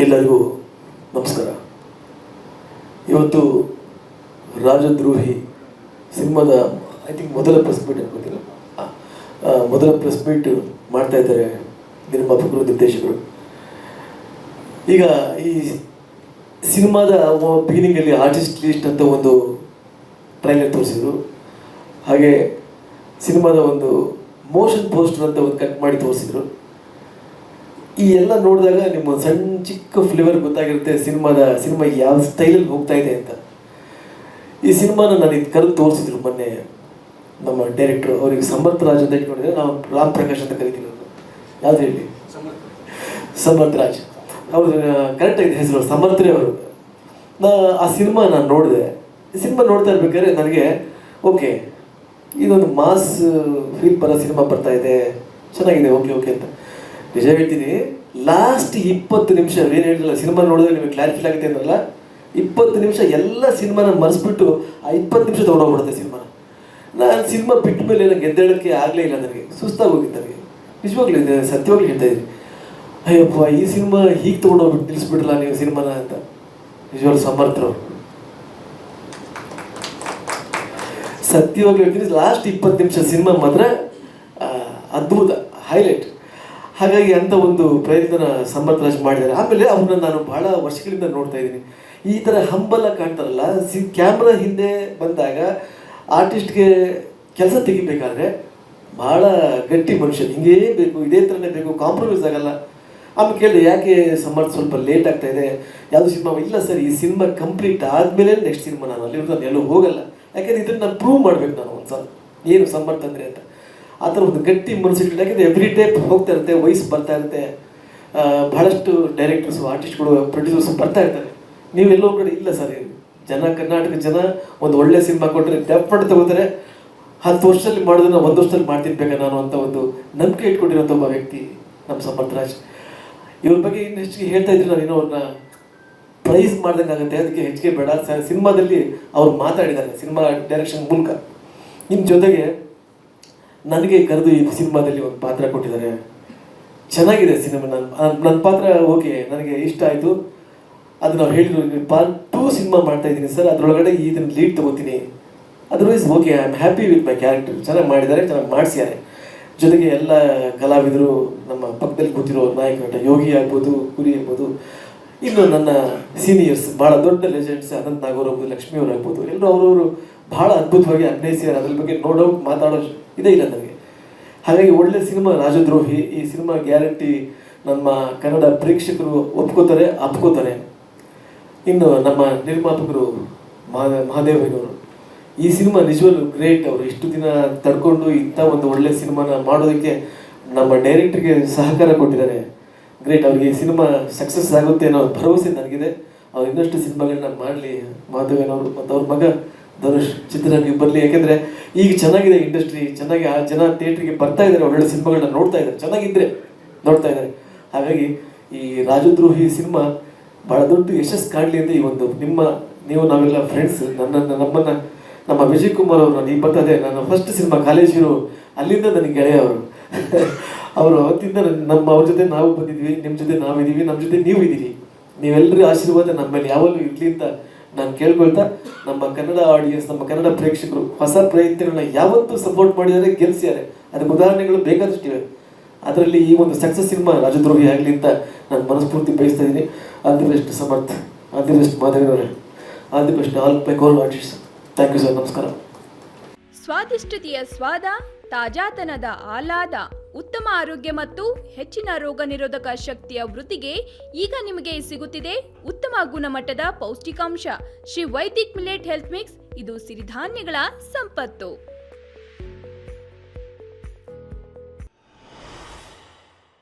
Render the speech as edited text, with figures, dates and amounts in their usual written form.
ಎಲ್ಲರಿಗೂ ನಮಸ್ಕಾರ. ಇವತ್ತು ರಾಜದ್ರೋಹಿ ಸಿನಿಮಾದ ಐ ಥಿಂಕ್ ಮೊದಲ ಪ್ರೆಸ್ ಮೀಟ್ ಅನ್ಕೋತೀನಿ. ಮೊದಲ ಪ್ರೆಸ್ ಮೀಟ್ ಮಾಡ್ತಾ ಇದ್ದಾರೆ ನಿರ್ಮಾಪಕರು, ನಿರ್ದೇಶಕರು. ಈಗ ಈ ಸಿನಿಮಾದ ಬಿಗಿನಿಂಗಲ್ಲಿ ಆರ್ಟಿಸ್ಟ್ ಲಿಸ್ಟ್ ಅಂತ ಒಂದು ಟ್ರೈಲರ್ ತೋರಿಸಿದ್ರು. ಹಾಗೆ ಸಿನಿಮಾದ ಒಂದು ಮೋಷನ್ ಪೋಸ್ಟರ್ ಅಂತ ಒಂದು ಕಟ್ ಮಾಡಿ ತೋರಿಸಿದ್ರು. ಈ ಎಲ್ಲ ನೋಡಿದಾಗ ನಿಮ್ಮ ಸಣ್ಣ ಚಿಕ್ಕ ಫ್ಲೇವರ್ ಗೊತ್ತಾಗಿರುತ್ತೆ ಸಿನಿಮಾ ಯಾವ ಸ್ಟೈಲಲ್ಲಿ ಹೋಗ್ತಾ ಇದೆ ಅಂತ. ಈ ಸಿನಿಮಾನ ನಾನು ಇದು ಕರೆದು ತೋರಿಸಿದ್ರು ಮೊನ್ನೆ ನಮ್ಮ ಡೈರೆಕ್ಟ್ರು. ಅವರಿಗೆ ಸಮರ್ಥ ರಾಜ್ ಅಂತ ಇಟ್ಕೊಂಡಿದ್ರೆ, ನಾವು ರಾಮ್ ಪ್ರಕಾಶ್ ಅಂತ ಕರಿತೀವಿ. ಯಾವ್ದು ಹೇಳಿ, ಸಮರ್ಥ ರಾಜ್. ಅವರು ಕರೆಕ್ಟಾಗಿದೆ ಹೆಸರು, ಸಮರ್ಥ್ರೆ ಅವರು. ಆ ಸಿನಿಮಾ ನಾನು ನೋಡಿದೆ. ಸಿನಿಮಾ ನೋಡ್ತಾ ಇರ್ಬೇಕಾದ್ರೆ ನನಗೆ ಓಕೆ, ಇದೊಂದು ಮಾಸ್ ಫೀಲ್ ಬರೋ ಸಿನಿಮಾ ಬರ್ತಾ ಇದೆ, ಚೆನ್ನಾಗಿದೆ, ಓಕೆ ಓಕೆ ಅಂತ. ನಿಜ ಹೇಳ್ತೀನಿ, ಲಾಸ್ಟ್ 20 ನಿಮಿಷ ಏನು ಹೇಳಿರಲ್ಲ, ಸಿನಿಮಾ ನೋಡಿದ್ರೆ ನಿಮಗೆ ಕ್ಲಾರಿಫೈ ಆಗುತ್ತೆ ಅಂದ್ರಲ್ಲ, 20 ನಿಮಿಷ ಎಲ್ಲ ಸಿನಿಮಾನ ಮರೆಸ್ಬಿಟ್ಟು ಆ 20 ನಿಮಿಷ ತೊಗೊಂಡೋಗ್ಬಿಡುತ್ತೆ ಸಿನಿಮಾನ. ನಾನು ಸಿನಿಮಾ ಬಿಟ್ಟ ಮೇಲೆ ನನಗೆ ಎದ್ದೇಳೋಕ್ಕೆ ಆಗಲೇ ಇಲ್ಲ, ನನಗೆ ಸುಸ್ತಾಗಿ ಹೋಗಿತ್ತು. ನನಗೆ ನಿಜವಾಗ್ಲೂ ಇದೆ, ಸತ್ಯವಾಗ್ಲೂ ಹೇಳ್ತಾ ಇದ್ದೀನಿ, ಅಯ್ಯಪ್ಪ ಈ ಸಿನಿಮಾ ಹೀಗೆ ತೊಗೊಂಡೋಗ್ಬಿಟ್ಟು ನಿಲ್ಲಿಸ್ಬಿಡ್ರಲ್ಲ ನೀವು ಸಿನಿಮಾನ ಅಂತ. ನಿಜವಾಗ್ಲೂ ಸಮರ್ಥರು, ಸತ್ಯವಾಗ್ಲೂ ಹೇಳ್ತೀನಿ, ಲಾಸ್ಟ್ 20 ನಿಮಿಷ ಸಿನಿಮಾ ಮಾತ್ರ ಅದ್ಭುತ, ಹೈಲೈಟ್. ಹಾಗಾಗಿ ಅಂಥ ಒಂದು ಪ್ರಯತ್ನ ಸಮರ್ಥ ರಾಜ್ ಮಾಡಿದ್ದಾರೆ. ಆಮೇಲೆ ಅವ್ರನ್ನ ನಾನು ಬಹಳ ವರ್ಷಗಳಿಂದ ನೋಡ್ತಾ ಇದ್ದೀನಿ. ಈ ಥರ ಹಂಬಲ ಕಾಣ್ತಾರಲ್ಲ, ಕ್ಯಾಮ್ರಾ ಹಿಂದೆ ಬಂದಾಗ ಆರ್ಟಿಸ್ಟ್ಗೆ ಕೆಲಸ ತೆಗಿಬೇಕಾದ್ರೆ ಭಾಳ ಗಟ್ಟಿ ಮನುಷ್ಯ, ಹಿಂಗೇ ಬೇಕು, ಇದೇ ಥರನೇ ಬೇಕು, ಕಾಂಪ್ರಮೈಸ್ ಆಗಲ್ಲ. ಆಮೇಲೆ ಕೇಳಿದೆ, ಯಾಕೆ ಸಮರ್ಥ ಸ್ವಲ್ಪ ಲೇಟ್ ಆಗ್ತಾ ಇದೆ, ಯಾವುದು ಸಿನಿಮಾ? ಇಲ್ಲ ಸರ್, ಈ ಸಿನಿಮಾ ಕಂಪ್ಲೀಟ್ ಆದಮೇಲೆ ನೆಕ್ಸ್ಟ್ ಸಿನಿಮಾ, ನಾನು ಅಲ್ಲಿ ನಾನು ಎಲ್ಲೂ ಹೋಗಲ್ಲ, ಯಾಕೆಂದರೆ ಇದನ್ನು ನಾನು ಪ್ರೂವ್ ಮಾಡಬೇಕು ನಾನು ಒಂದು ಸಲ ಏನು ಸಮರ್ಥ ಅಂದರೆ ಅಂತ. ಆ ಥರ ಒಂದು ಗಟ್ಟಿ ಮನಸ್ಸಿಟ್ಟು, ಯಾಕೆಂದರೆ ಎವ್ರಿ ಡೇ ಹೋಗ್ತಾ ಇರುತ್ತೆ, ವಯಸ್ಸು ಬರ್ತಾ ಇರುತ್ತೆ. ಭಾಳಷ್ಟು ಡೈರೆಕ್ಟರ್ಸು, ಆರ್ಟಿಸ್ಟ್ಗಳು, ಪ್ರೊಡ್ಯೂಸರ್ಸು ಬರ್ತಾ ಇರ್ತಾರೆ. ನೀವೆಲ್ಲೋ ಕಡೆ ಇಲ್ಲ ಸರ್, ಜನ, ಕರ್ನಾಟಕ ಜನ ಒಂದು ಒಳ್ಳೆ ಸಿನಿಮಾ ಕೊಟ್ಟರೆ ಡೆಫ್ಟ್ ತಗೋತಾರೆ. 10 ವರ್ಷದಲ್ಲಿ ಮಾಡೋದನ್ನ 1 ವರ್ಷದಲ್ಲಿ ಮಾಡ್ತಿರ್ಬೇಕಾ ನಾನು ಅಂತ ಒಂದು ನಂಬಿಕೆ ಇಟ್ಕೊಂಡಿರೋಂಥ ಒಬ್ಬ ವ್ಯಕ್ತಿ ನಮ್ಮ ಸಮರ್ಥ ರಾಜ್. ಇವ್ರ ಬಗ್ಗೆ ಇನ್ನು ಹೆಚ್ಚಿಗೆ ಹೇಳ್ತಾ ಇದ್ರೆ ನಾನು ಇನ್ನೂ ಅವ್ರನ್ನ ಪ್ರೈಸ್ ಮಾಡ್ದಂಗೆ ಆಗುತ್ತೆ. ಅದಕ್ಕೆ ಹೆಚ್ಚಿಗೆ ಬೇಡ. ಸಿನಿಮಾದಲ್ಲಿ ಅವ್ರು ಮಾತಾಡಿದ್ದಾರೆ ಸಿನಿಮಾ ಡೈರೆಕ್ಷನ್ ಮೂಲಕ. ಇನ್ನು ಜೊತೆಗೆ ನನಗೆ ಕರೆದು ಈ ಸಿನಿಮಾದಲ್ಲಿ ಒಂದು ಪಾತ್ರ ಕೊಟ್ಟಿದ್ದಾರೆ. ಚೆನ್ನಾಗಿದೆ ಸಿನಿಮಾ. ನನ್ನ ಪಾತ್ರ ಓಕೆ, ನನಗೆ ಇಷ್ಟ ಆಯಿತು. ಅದು ನಾವು ಹೇಳಿದ್ರು, ಪಾರ್ಟ್ 2 ಸಿನಿಮಾ ಮಾಡ್ತಾ ಇದ್ದೀನಿ ಸರ್, ಅದರೊಳಗಡೆ ಇದನ್ನು ಲೀಡ್ ತೊಗೋತೀನಿ, otherwise okay, I am happy with my character. ಚೆನ್ನಾಗಿ ಮಾಡಿದ್ದಾರೆ, ಚೆನ್ನಾಗಿ ಮಾಡಿಸಿದ್ದಾರೆ. ಜೊತೆಗೆ ಎಲ್ಲ ಕಲಾವಿದರು, ನಮ್ಮ ಪಕ್ಕದಲ್ಲಿ ಕೂತಿರೋ ನಾಯಕ ನಟ ಯೋಗಿ ಆಗ್ಬೋದು, ಕುರಿ ಆಗ್ಬೋದು, ಇನ್ನು ನನ್ನ ಸೀನಿಯರ್ಸ್, ಭಾಳ ದೊಡ್ಡ ಲೆಜೆಂಡ್ಸ್, ಅನಂತ್ ನಾಗೂರ್ ಆಗ್ಬೋದು, ಲಕ್ಷ್ಮೀ ಅವ್ರು ಆಗ್ಬೋದು, ಎಲ್ಲರೂ ಅವರವರು ಭಾಳ ಅದ್ಭುತವಾಗಿ ಅಭಿನಯಿಸಿದ್ದಾರೆ. ಅದ್ರ ಬಗ್ಗೆ ಮಾತಾಡೋ ಇದೇ ಇಲ್ಲ ನನಗೆ. ಹಾಗಾಗಿ ಒಳ್ಳೆ ಸಿನಿಮಾ ರಾಜದ್ರೋಹಿ. ಈ ಸಿನಿಮಾ ಗ್ಯಾರಂಟಿ ನಮ್ಮ ಕನ್ನಡ ಪ್ರೇಕ್ಷಕರು ಒಪ್ಕೋತಾರೆ, ಅಪ್ಕೋತಾರೆ. ಇನ್ನು ನಮ್ಮ ನಿರ್ಮಾಪಕರು ಮಹಾದೇವಯ್ಯನವರು, ಈ ಸಿನಿಮಾ ನಿಜವಲ್ಲೂ ಗ್ರೇಟ್. ಅವರು ಇಷ್ಟು ದಿನ ತಡ್ಕೊಂಡು ಇಂಥ ಒಂದು ಒಳ್ಳೆ ಸಿನಿಮಾನ ಮಾಡೋದಕ್ಕೆ ನಮ್ಮ ಡೈರೆಕ್ಟ್ರಿಗೆ ಸಹಕಾರ ಕೊಟ್ಟಿದ್ದಾರೆ. ಗ್ರೇಟ್. ಅವ್ರಿಗೆ ಈ ಸಿನಿಮಾ ಸಕ್ಸಸ್ ಆಗುತ್ತೆ ಅನ್ನೋ ಭರವಸೆ ನನಗಿದೆ. ಅವ್ರು ಇನ್ನಷ್ಟು ಸಿನಿಮಾಗಳನ್ನ ಮಾಡಲಿ. ಮಹಾದೇವಯ್ಯನವರು ಮತ್ತು ಅವ್ರ ಮಗ ಧನುಷ್ ಚಿತ್ರರಂಗ ಬರಲಿ. ಯಾಕೆಂದರೆ ಈಗ ಚೆನ್ನಾಗಿದೆ ಇಂಡಸ್ಟ್ರಿ, ಚೆನ್ನಾಗಿ ಜನ ಥಿಯೇಟ್ರಿಗೆ ಬರ್ತಾ ಇದ್ದಾರೆ, ಒಳ್ಳೊಳ್ಳೆ ಸಿನಿಮಾಗಳನ್ನ ನೋಡ್ತಾ ಇದ್ದಾರೆ, ಚೆನ್ನಾಗಿದ್ದರೆ ನೋಡ್ತಾ ಇದ್ದಾರೆ. ಹಾಗಾಗಿ ಈ ರಾಜದ್ರೋಹಿ ಸಿನಿಮಾ ಭಾಳ ದೊಡ್ಡ ಯಶಸ್ಸು ಕಾಣಲಿ ಅಂತ ಈ ಒಂದು ನೀವು ನಾವೆಲ್ಲ ಫ್ರೆಂಡ್ಸ್, ನಮ್ಮನ್ನು ನಮ್ಮ ವಿಜಯ್ ಕುಮಾರ್ ಅವರು, ನಾನು ಬರ್ತದೆ ನನ್ನ ಫಸ್ಟ್ ಸಿನಿಮಾ ಕಾಲೇಜಿರು, ಅಲ್ಲಿಂದ ನನಗೆ ಗೆಳೆಯ ಅವರು ಅವತ್ತಿಂದ ಅವ್ರ ಜೊತೆ ನಾವು ಬಂದಿದ್ವಿ, ನಿಮ್ಮ ಜೊತೆ ನಾವಿದ್ದೀವಿ, ನಮ್ಮ ಜೊತೆ ನೀವು ಇದ್ದೀರಿ. ನೀವೆಲ್ಲರೂ ಆಶೀರ್ವಾದ ನಮ್ಮ ಮೇಲೆ ಯಾವಾಗಲೂ ಇರಲಿ ಅಂತ ನಾನು ಕೇಳ್ಕೊಳ್ತಾ, ನಮ್ಮ ಕನ್ನಡ ಆಡಿಯನ್ಸ್, ನಮ್ಮ ಕನ್ನಡ ಪ್ರೇಕ್ಷಕರು ಹೊಸ ಪ್ರಯತ್ನಗಳನ್ನ ಯಾವತ್ತೂ ಸಪೋರ್ಟ್ ಮಾಡಿದರೆ ಗೆಲ್ಸಿದ್ದಾರೆ. ಅದಕ್ಕೆ ಉದಾಹರಣೆಗಳು ಬೇಕಾದಷ್ಟಿವೆ. ಅದರಲ್ಲಿ ಈ ಒಂದು ಸಕ್ಸಸ್ ಸಿನಿಮಾ ರಾಜದ್ರೋಹಿ ಆಗಲಿ ಅಂತ ನಾನು ಮನಸ್ಫೂರ್ತಿ ಬಯಸ್ತಾ ಇದ್ದೀನಿ. All the best Samartha, all the best ಮಾಧವರವರೇ, all the best all my co-artist. Thank you sir, ನಮಸ್ಕಾರ. ಸ್ವಾದಿಷ್ಟತೆಯ ಸ್ವಾದ, ತಾಜಾತನದ ಆಹ್ಲಾದ, ಉತ್ತಮ ಆರೋಗ್ಯ ಮತ್ತು ಹೆಚ್ಚಿನ ರೋಗ ನಿರೋಧಕ ಶಕ್ತಿಯ ವೃದ್ಧಿಗೆ ಈಗ ನಿಮಗೆ ಸಿಗುತ್ತಿದೆ ಉತ್ತಮ ಗುಣಮಟ್ಟದ ಪೌಷ್ಟಿಕಾಂಶ Shri Vaidik millet health mix. ಇದು ಸಿರಿಧಾನ್ಯಗಳ ಸಂಪತ್ತು.